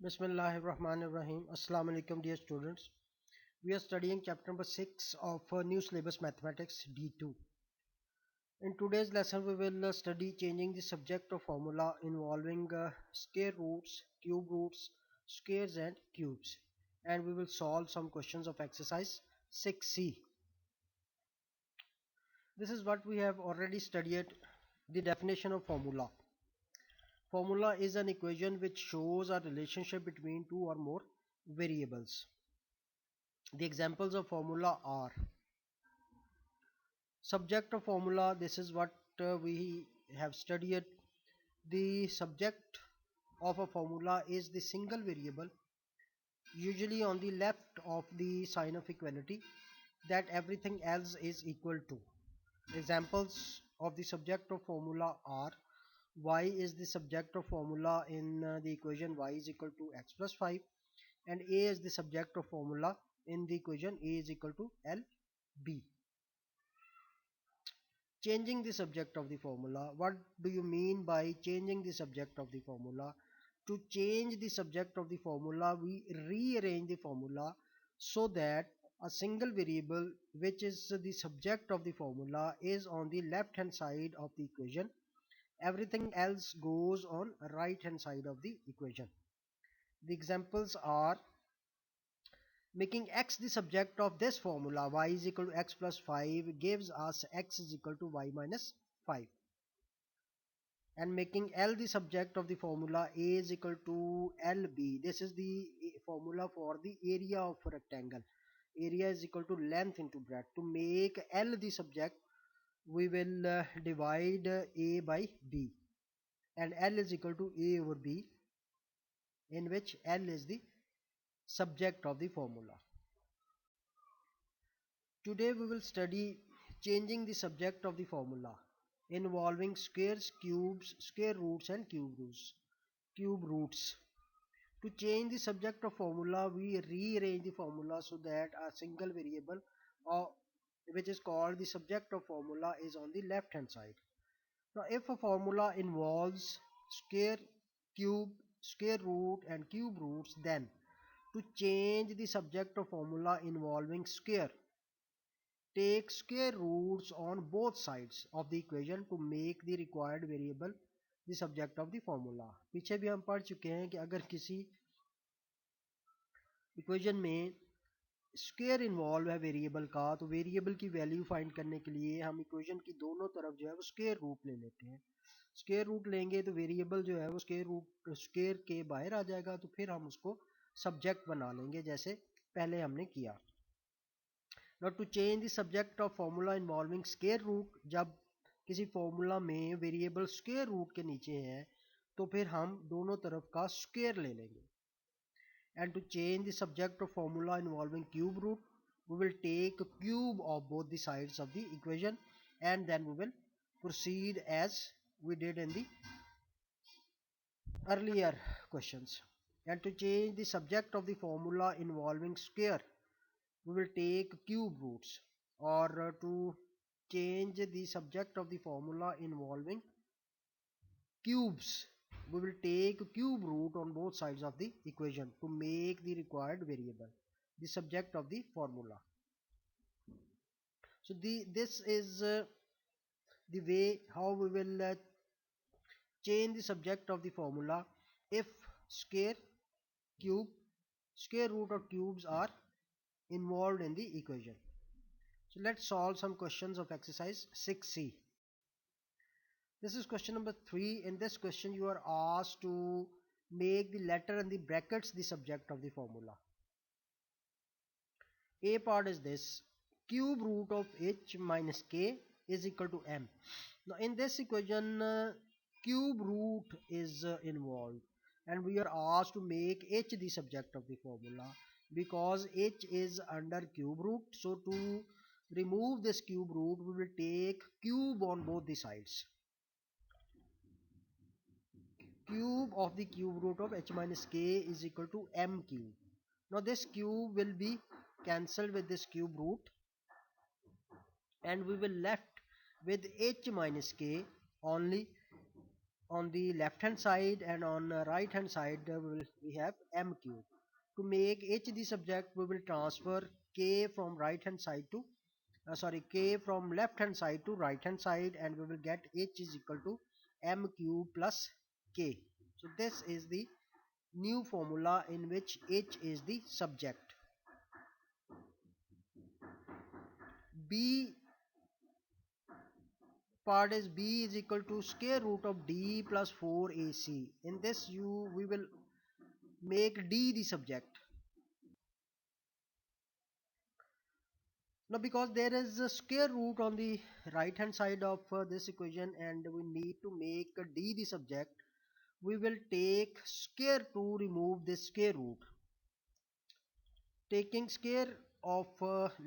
Bismillahirrahmanirrahim. Assalamu alaikum, dear students. We are studying chapter number 6 of new syllabus mathematics D2. In today's lesson, we will study changing the subject of formula involving square roots, cube roots, squares, and cubes. And we will solve some questions of exercise 6C. This is what we have already studied, the definition of formula. Formula is an equation which shows a relationship between two or more variables. The examples of formula are subject of formula. This is what we have studied. The subject of a formula is the single variable, usually on the left of the sign of equality, that everything else is equal to. Examples of the subject of formula are y is the subject of formula in the equation y is equal to x plus 5, and a is the subject of formula in the equation a is equal to lb. Changing the subject of the formula. What do you mean by changing the subject of the formula? To change the subject of the formula, we rearrange the formula so that a single variable, which is the subject of the formula, is on the left hand side of the equation. Everything else goes on right hand side of the equation. The examples are making x the subject of this formula, y is equal to x plus 5 gives us x is equal to y minus 5. And making L the subject of the formula, A is equal to LB. This is the formula for the area of a rectangle. Area is equal to length into breadth. To make L the subject, we will divide A by B. And L is equal to A over B, in which L is the subject of the formula. Today we will study changing the subject of the formula involving squares, cubes, square roots, and cube roots. To change the subject of formula, we rearrange the formula so that a single variable, which is called the subject of formula, is on the left hand side. Now if a formula involves square, cube, square root and cube roots, then to change the subject of formula involving square, take square roots on both sides of the equation to make the required variable the subject of the formula. पीछे भी हम पढ़ चुके हैं कि अगर किसी equation में स्क्वायर इन्वॉल्व है वेरिएबल का, तो वेरिएबल की वैल्यू फाइंड करने के लिए हम इक्वेशन की दोनों तरफ जो है वो स्क्वायर रूट ले लेते हैं. स्क्वायर रूट लेंगे तो वेरिएबल जो है वो स्क्वायर के बाहर आ जाएगा, तो फिर हम उसको सब्जेक्ट बना लेंगे जैसे पहले हमने किया. Now to change the subject of formula involving square root, जब किसी फॉर्मूला में वेरिएबल स्क्वायर रूट के नीचे है तो फिर हम दोनों तरफ का स्क्वायर ले लेंगे. And to change the subject of formula involving cube root, we will take cube of both the sides of the equation, and then we will proceed as we did in the earlier questions. And to change the subject of the formula involving square, we will take cube roots. Or to change the subject of the formula involving cubes, we will take cube root on both sides of the equation to make the required variable the subject of the formula. So this is the way how we will change the subject of the formula if square, cube, square root or cubes are involved in the equation. So let's solve some questions of exercise 6C. This is question number 3. In this question you are asked to make the letter and the brackets the subject of the formula. A part is this: cube root of h minus k is equal to m. Now in this equation cube root is involved, and we are asked to make h the subject of the formula because h is under cube root. So to remove this cube root, we will take cube on both the sides. Cube of the cube root of h minus k is equal to m cube. Now this cube will be cancelled with this cube root, and we will left with h minus k only on the left hand side, and on right hand side we have m cube. To make h the subject, we will transfer k from right hand side to k from left hand side to right hand side, and we will get h is equal to m cube plus k. So this is the new formula in which h is the subject. B part is b is equal to square root of d plus 4ac. In this we will make d the subject. Now because there is a square root on the right hand side of this equation, and we need to make d the subject, we will take square to remove this square root. Taking square of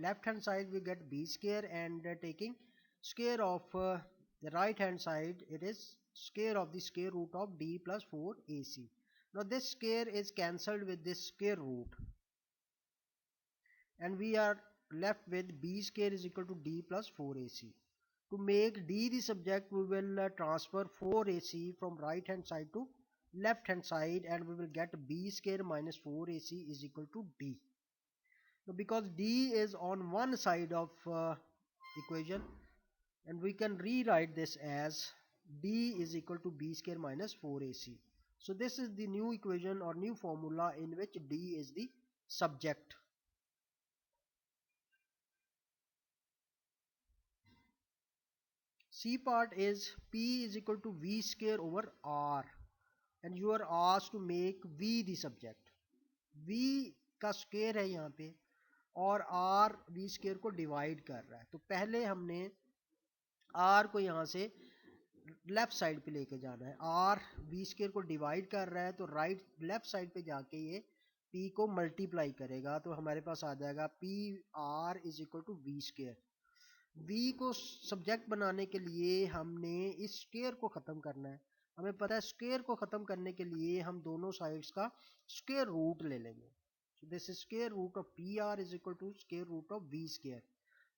left hand side, we get b square, and taking square of the right hand side, it is square of the square root of d plus 4ac. Now this square is cancelled with this square root, and we are left with b square is equal to d plus 4ac. To make d the subject, we will transfer 4ac from right hand side to left hand side, and we will get b square minus 4ac is equal to d. Now because d is on one side of equation, and we can rewrite this as d is equal to b square minus 4ac. So this is the new equation or new formula in which d is the subject. C part is P is equal to V square over R, and you are asked to make V the subject. V का square है यहाँ पे, और R V square को divide कर रहा है. तो पहले हमने R को यहाँ से लेफ्ट साइड पे लेके जाना है. R V स्क्वायर को डिवाइड कर रहा है, तो राइट लेफ्ट साइड पे जाके ये P को मल्टीप्लाई करेगा, तो हमारे पास आ जाएगा P R is equal to V square. v को सब्जेक्ट बनाने के लिए हमने इस स्क्वायर को खत्म करना है. हमें पता है स्क्वायर को खत्म करने के लिए हम दोनों साइड्स का स्क्वायर रूट ले लेंगे. so this is square root of pr is equal to square root of v square.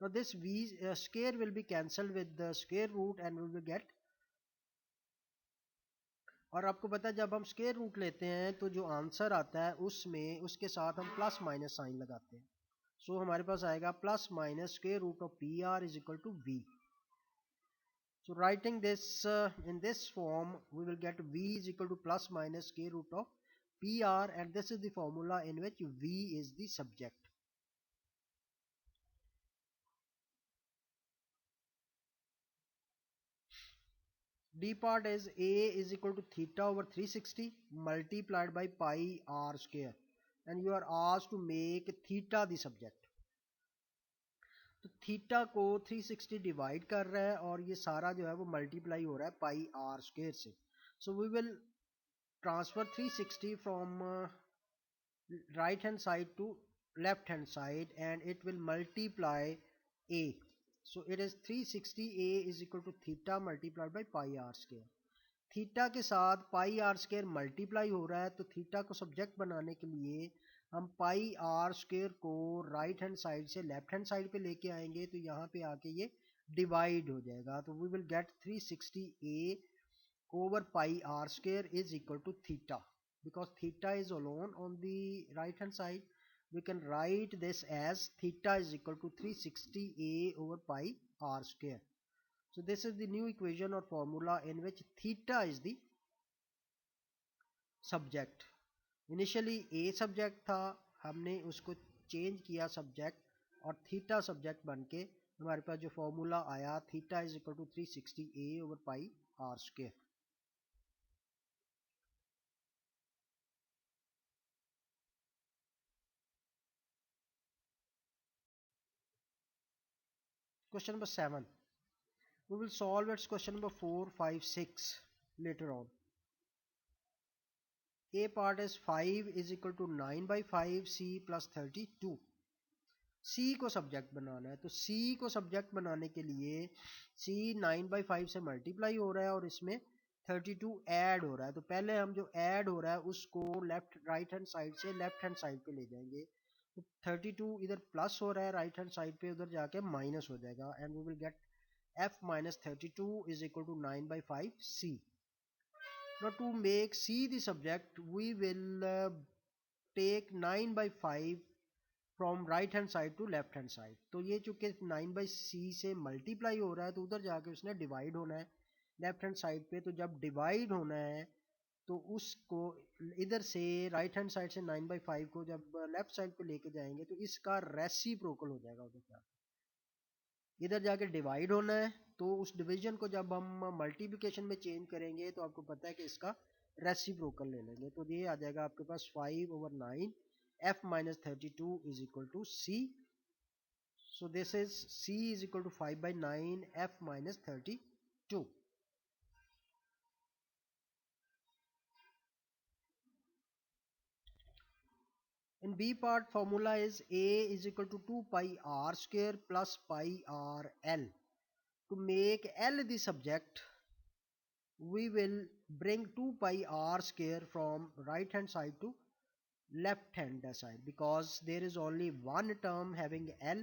Now this v square will be cancelled with the square root, and we will get, और आपको पता है जब हम square root लेते हैं तो जो आंसर आता है उसमें उसके साथ हम प्लस माइनस साइन लगाते हैं. सो हमारे पास आएगा plus minus square root of P R is equal to V. So writing this in this form, we will get v is equal to plus minus square root of pr, and this is the formula in which v is the subject. D part is a is equal to theta over 360 multiplied by pi r square, and you are asked to make theta the subject. तो theta को 360 divide कर रहा है, और ये सारा जो है वो मल्टीप्लाई हो रहा है पाई आर स्क्वायर से. So we will transfer 360 from right hand side to left hand side, and it will multiply a. So it is 360a is equal to theta multiplied by pi r square. Theta के साथ पाई R square multiply हो रहा है, तो theta को subject बनाने के लिए हम पाई आर स्क्वायर को राइट हैंड साइड से लेफ्ट हैंड साइड पे लेके आएंगे, तो यहाँ पे आके ये डिवाइड हो जाएगा. तो we will get 360a over pi r square is equal to theta. Because theta is alone on the right hand side, we can write this as theta is equal to 360a over pi r square. So this is the new equation or formula in which theta is the subject. Initially a subject था, हमने उसको change किया subject, और theta subject बन के हमारे पास जो formula आया theta is equal to 360a over pi r square. Question number 7. We will solve its question number 4, 5, 6 later on. A part is 5 is equal to 9 by 5 c plus 32. C को subject बनाना है, तो C को subject बनाने के लिए C 9 by 5 से multiply हो रहा है, और इसमें 32 ऐड हो रहा है. तो पहले हम जो ऐड हो रहा है उसको लेफ्ट राइट हैंड साइड से लेफ्ट हैंड साइड पे ले जाएंगे. तो 32 इधर प्लस हो रहा है राइट हैंड साइड पे, उधर जाके माइनस हो जाएगा, and we will get f minus 32 is equal to 9 by 5 c. Now to make C the subject, we will take 9 by 5 from right hand side to left hand side. तो ये चूंकि 9/c से multiply हो रहा है तो उधर जाके उसने डिवाइड होना है लेफ्ट हैंड साइड पे। तो जब डिवाइड होना है तो उसको इधर से राइट हैंड साइड से 9/5 को जब लेफ्ट साइड पे लेके जाएंगे तो इसका रेसिप्रोकल हो जाएगा उधर जाके। इधर जाके डिवाइड होना है तो उस डिवीजन को जब हम मल्टीप्लिकेशन में चेंज करेंगे तो आपको पता है कि इसका रेसिप्रोकल ले लेंगे। तो ये आ जाएगा आपके पास 5/9 f minus 32 is equal to c. So this is c is equal to 5/9 f minus 32. In B part, formula is a is equal to 2 pi r square plus pi r l. To make l the subject, we will bring 2 pi r square from right hand side to left hand side because there is only one term having l.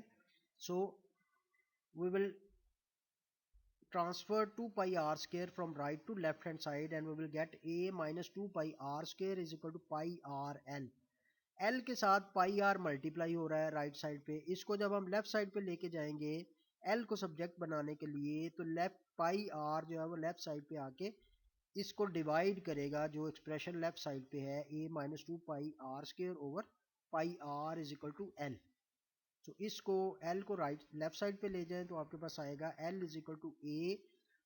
So we will transfer 2 pi r square from right to left hand side and we will get a minus 2 pi r square is equal to pi r l. L के साथ पाई are multiply हो रहा है right side पे, इसको जब हम left side पे लेके जाएंगे L को सब्जेक्ट बनाने के लिए तो लेफ्ट पाई आर जो है वो लेफ्ट साइड पे आके इसको डिवाइड करेगा। जो एक्सप्रेशन लेफ्ट साइड पे है a minus 2 pi R square over pi R is equal to L. तो इसको L को राइट लेफ्ट साइड पे ले जाएं तो आपके पास आएगा L is equal to a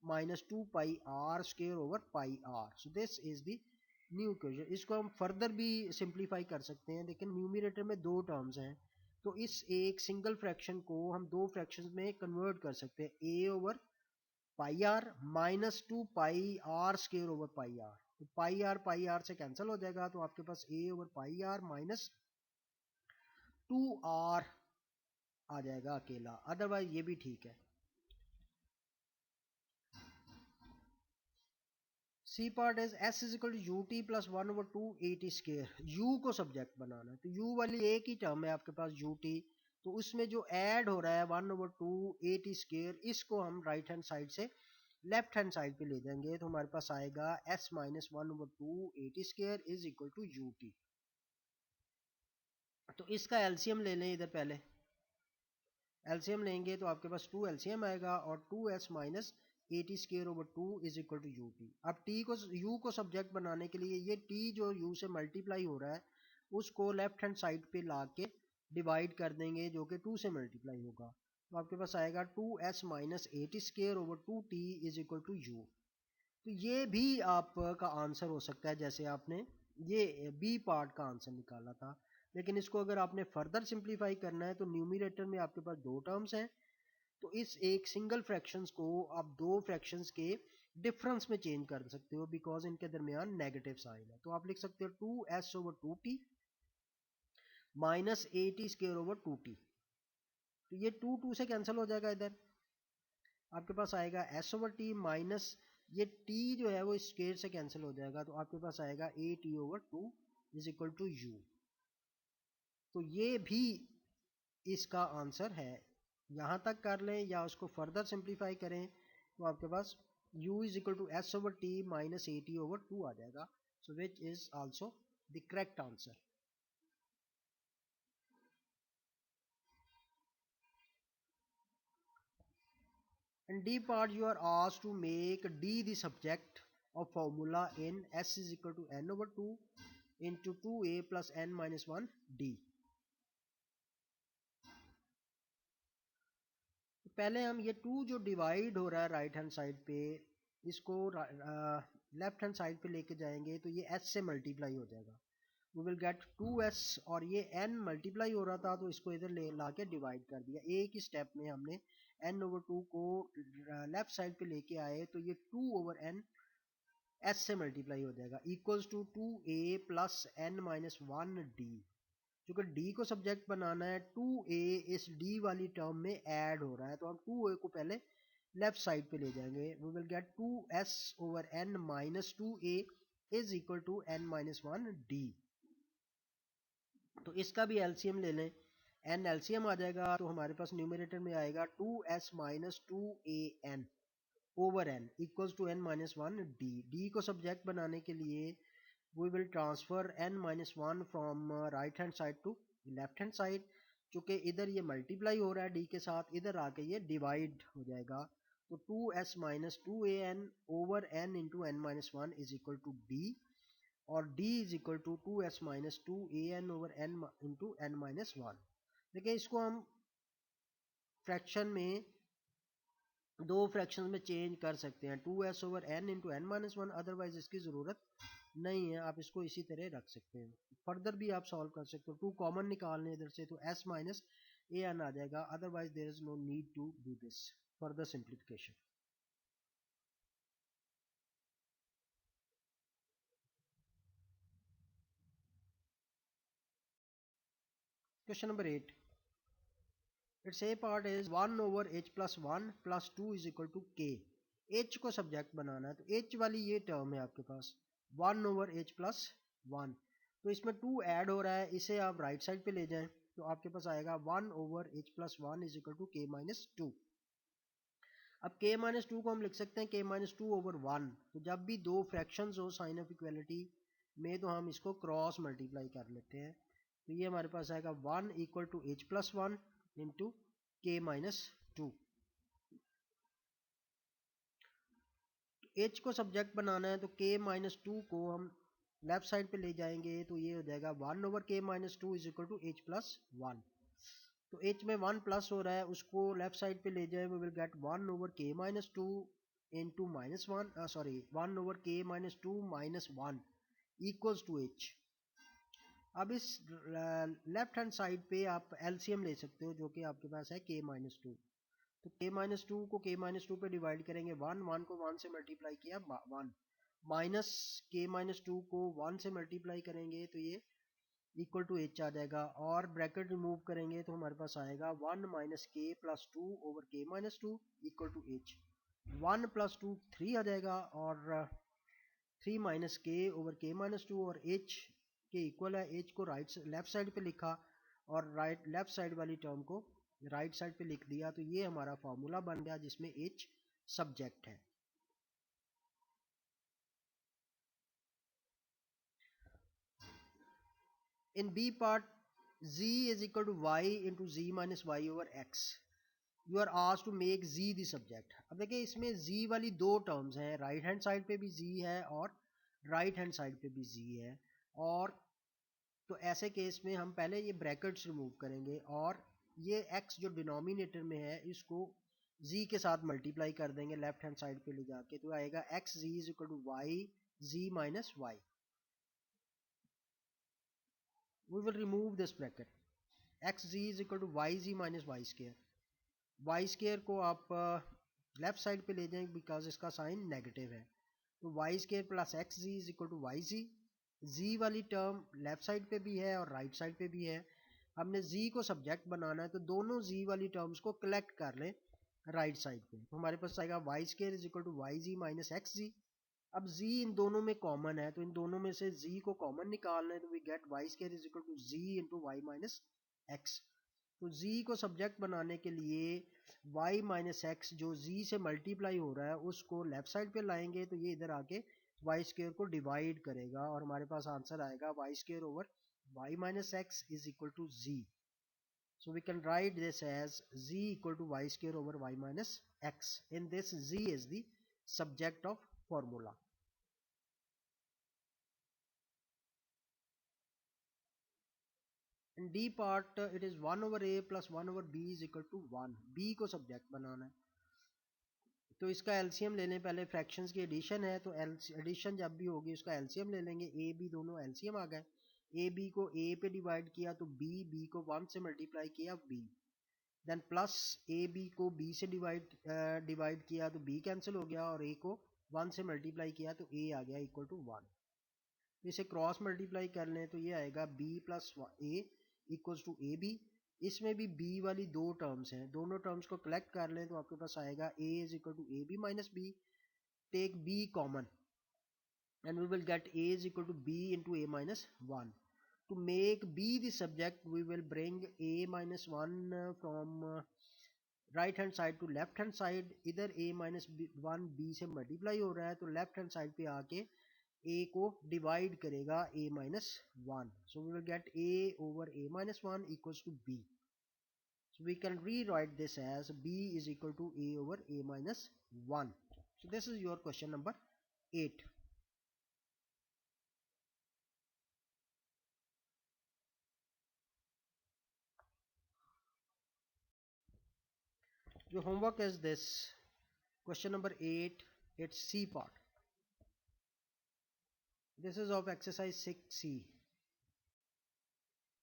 minus 2 pi R square over pi R. So this is the new equation. इसको हम फर्दर भी सिंप्लीफाई कर सकते हैं लेकिन न्यूमरेटर में दो टर्म्स हैं तो इस एक सिंगल फ्रैक्शन को हम दो फ्रैक्शंस में कन्वर्ट कर सकते हैं a over pi R minus 2 pi R square over pi R. तो पाई आर से कैंसिल हो जाएगा तो आपके पास a over pi R minus 2r आ जाएगा अकेला, अदरवाइज ये भी ठीक है। C part is S is equal to U T plus 1/2 A T square. U को सब्जेक्ट बनाना है तो यू वाली एक ही टर्म है आपके पास यू टी, तो उसमें जो ऐड हो रहा है 1/2 ए टी स्केयर इसको हम राइट हैंड साइड से लेफ्ट हैंड साइड पे ले जाएंगे तो हमारे पास आएगा S minus 1/2 A T square is equal to U T. तो इसका एलसीएम ले लें, इधर पहले एलसीएम लेंगे तो आपके पास 2 एलसीएम आएगा और 2s minus A T square over 2 is equal to U T. अब टी को यू को सब्जेक्ट बनाने के लिए ये टी जो यू से मल्टीप्लाई हो रहा है उसको लेफ्ट हैंड साइड पे ला के डिवाइड कर देंगे जो कि 2 से मल्टीप्लाई होगा। तो आपके पास आएगा 2s minus A T square over 2t is equal to U. तो ये भी आपका आंसर हो सकता है जैसे आपने ये बी पार्ट का आंसर निकाला था। लेकिन इसको अगर आपने फर्दर सिंप्लीफाई करना है तो न्यूमरेटर में आपके पास दो टर्म्स हैं तो इस एक सिंगल फ्रैक्शंस को आप दो फ्रैक्शंस के डिफरेंस में चेंज कर सकते हो बिकॉज इनके दरमियान नेगेटिव साइन है। तो आप लिख सकते हो 2s over 2t minus A T square over 2t। तो ये 2 से कैंसिल हो जाएगा, इधर आपके पास आएगा s ओवर टी माइनस ये t जो है वो स्केयर से कैंसिल हो जाएगा तो आपके पास आएगा A T over 2 is equal to U. तो ये भी इसका आंसर है। यहां तक कर लें या उसको फर्दर सिंप्लीफाई करें तो आपके पास u is equal to S over T minus A T over 2 आ जाएगा। So which is also the correct answer. In D part, you are asked to make D the subject of formula in S is equal to n over 2 into 2a plus n minus 1 D। तो पहले हम ये 2 जो divide हो रहा है right hand side पे इसको लेफ्ट हैंड साइड पे लेके जाएंगे तो ये s से मल्टीप्लाई हो जाएगा। वी विल गेट 2s और ये n मल्टीप्लाई हो रहा था तो इसको इधर ले ला के डिवाइड कर दिया। एक ही स्टेप में हमने n ओवर 2 को लेफ्ट साइड पे लेके आए तो ये 2 ओवर n s से मल्टीप्लाई हो जाएगा equals to 2a plus n minus 1 d। क्योंकि d को सब्जेक्ट बनाना है 2a इस d वाली टर्म में ऐड हो रहा है तो हम 2a को पहले लेफ्ट साइड पे ले जाएंगे। We will get 2s over n minus 2a is equal to n minus 1 d। तो इसका भी एलसीएम ले लें, n एलसीएम आ जाएगा तो हमारे पास न्यूमरेटर में आएगा 2s minus 2an over n equals to n minus 1 d. d को सब्जेक्ट बनाने के लिए we will transfer n minus 1 from right hand side to left hand side. चूंकि इधर ये मल्टीप्लाई हो रहा है d के साथ, इधर आके ये डिवाइड हो जाएगा, तो 2s minus 2an over n into n minus 1 is equal to d, और d is equal to 2s minus 2an over n into n minus 1. देखिए इसको हम फ्रैक्शन में दो फ्रैक्शन में चेंज कर सकते हैं, 2s over n into N minus one, otherwise इसकी ज़रूरत नहीं है, आप इसको इसी तरह रख सकते हैं। फर्दर भी आप सॉल्व कर सकते हो, 2 कॉमन निकालने इधर से तो s माइनस ए एन आ जाएगा, otherwise there is no need to do this further simplification. Question number 8, it's A part is 1 over h plus 1 plus 2 is equal to k। h को सब्जेक्ट बनाना है, तो h वाली ये term है आपके पास 1 ओवर h प्लस 1, तो इसमें 2 ऐड हो रहा है, इसे आप राइट साइड पे ले जाएं तो आपके पास आएगा 1 over h plus 1 is equal to k minus 2। अब k माइनस 2 को हम लिख सकते हैं k माइनस 2 ओवर 1, तो जब भी दो फ्रैक्शंस हो साइन ऑफ इक्वलिटी में तो हम इसको क्रॉस मल्टीप्लाई कर लेते हैं, तो ये हमारे पास आएगा 1 equal to h plus 1 into k minus 2। h को सब्जेक्ट बनाना है तो k माइनस 2 को हम लेफ्ट साइड पे ले जाएंगे, तो ये हो जाएगा 1 over k minus 2 is equal to h plus 1। तो h में 1 प्लस हो रहा है, उसको लेफ्ट साइड पे ले जाए, we will get 1 over k minus 2 into minus 1, sorry 1 over k minus 2 minus 1 equals to h। अब इस लेफ्ट हैंड साइड पे आप एलसीएम ले सकते हो, जो कि आपके पास है k माइनस 2, तो k माइनस 2 को k माइनस 2 पे डिवाइड करेंगे, 1 को 1 से मल्टीप्लाई किया 1, माइनस k माइनस 2 को 1 से मल्टीप्लाई करेंगे तो ये इक्वल टू h आ जाएगा, और ब्रैकेट रिमूव करेंगे तो हमारे पास आएगा 1 minus k plus 2 over k minus 2 equal to h। 1 plus 2 3 आ जाएगा, और 3 minus k over k minus 2, और h के इक्वल है, h को लेफ्ट साइड पे लिखा और लेफ्ट साइड वाली टर्म को राइट साइड पे लिख दिया, तो ये हमारा फॉर्मूला बन गया जिसमें h सब्जेक्ट है। In B part, z is equal to y into z minus y over x. You are asked to make z the subject. अब देखिए इसमें z वाली दो टर्म्स हैं, राइट हैंड साइड पे भी z है और राइट हैंड साइड पे भी z है, और तो ऐसे केस में हम पहले ये ब्रैकेट्स रिमूव करेंगे और ये x जो डिनोमिनेटर में है इसको z के साथ मल्टीप्लाई कर देंगे लेफ्ट हैंड साइड पे ले जाके, तो आएगा x z is equal to y z minus y। We will remove this bracket. xz is equal to yz minus y square. y square को आप लेफ्ट साइड पे ले जाएंगे बिकॉज इसका साइन नेगेटिव है, तो y square plus xz is equal to yz। z वाली term left side पे भी है और राइट साइड पे भी है, हमने z को सब्जेक्ट बनाना है तो दोनों z वाली टर्म्स को कलेक्ट कर लें राइट साइड पे, तो हमारे पास आएगा y square is equal to yz minus xz। अब z इन दोनों में कॉमन है, तो इन दोनों में से z को कॉमन निकालना है, तो we get y square is equal to z into Y minus X. तो z को सब्जेक्ट बनाने के लिए y माइनस एक्स जो z से मल्टीप्लाई हो रहा है उसको लेफ्ट साइड पे लाएंगे, तो ये इधर आके y स्क्वायर को डिवाइड करेगा और हमारे पास आंसर आएगा y square over y minus X is equal to z। So we can write this as z equal to y square over y minus x. In this z is the subject of formula. In D part it is 1 over a plus 1 over b is equal to 1. b को subject बनाना है, तो इसका LCM लेने पहले fractions की addition है, तो एडिशन जब भी होगी उसका एलसीएम ले लेंगे, ए बी दोनों एलसीएम आ गए, ए बी को ए पे डिवाइड किया तो बी को 1 से मल्टीप्लाई किया B, then plus A B को बी से डिवाइड किया तो बी कैंसिल हो गया, और ए को 1 से मल्टीप्लाई किया तो ए आ गया इक्वल टू 1। तो इसे क्रॉस मल्टीप्लाई कर लें तो ये आएगा b plus A equals to A B. इसमें भी b वाली दो टर्म्स हैं, दोनों टर्म्स को कलेक्ट कर लें तो आपके पास आएगा a is equal to A B minus B, take b common and we will get a is equal to b into a minus 1. To make b the subject we will bring a minus 1 from right hand side to left hand side, इधर a minus one B से multiply हो रहा है तो left hand side पे आके a को divide करेगा a minus one, so we will get a over a minus 1 equals to b. So we can rewrite this as b is equal to a over a minus 1. So this is your question number 8. Your homework is this. Question number 8, it's C part. This is of exercise 6C.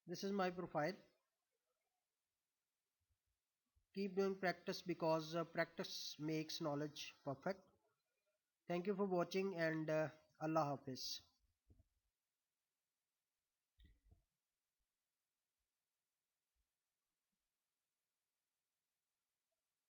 This is my profile. Keep doing practice because practice makes knowledge perfect. Thank you for watching and Allah Hafiz.